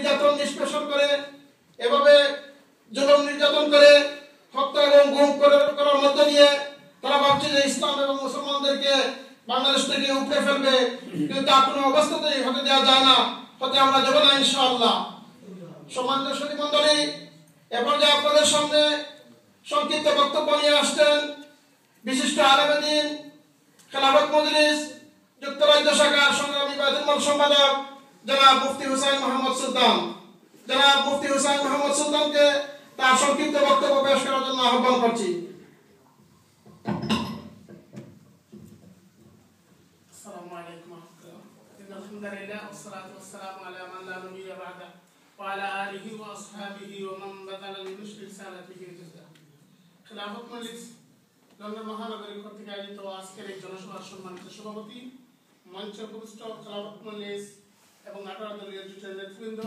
নির্যাতন নিষ্পেষণ করে, এভাবে জুলুম নির্যাতন করে, হত্যা এবং গুম করার মধ্য দিয়ে তারা ভাবছে যে ইসলাম এবং মুসলমানদেরকে বাংলাদেশ থেকে উপড়ে ফেলবে, কিন্তু তা কোনো অবস্থাতেই হতে দেওয়া যায় না, হতে আমরা দেবো না ইনশাআল্লাহ। সম্মানিত সুধী মণ্ডলী, এরপর যে আপনাদের সামনে সংক্ষিপ্ত বক্তব্য নিয়ে আসছেন বিশিষ্ট আলেমে দ্বীন, খেলাফত মজলিস যুক্তরাজ্য শাখার সংগ্রামী বায়তুল সম্পাদক জনাব মুফতি হুসাইন মোহাম্মদ সুলতান। জনাব মুফতি হুসাইন মোহাম্মদ সুলতানকে তার সংক্ষিপ্ত বক্তব্য পেশ করার জন্য আহ্বান করছি। আসসালামু আলাইকুম ওয়া রাহমাতুল্লাহ। আলহামদুলিল্লাহ ওয়াসসালাতু ওয়াসসালামু আলা মান লা নবিয়্যা বা'দা ওয়া আলা আলিহি ওয়া আসহাবিহি ওয়া মান বাযালা লিনুশরি রিসালাতিহি জাযা। খেলাফত মজলিস লন্ডন মহানগরী কর্তৃক আয়োজিত আজকের এই জনসভার সম্মানিত সভাপতি, মঞ্চে উপবিষ্ট খেলাফত মজলিস এবং 18 দলীয় জোটের নেতৃবৃন্দ,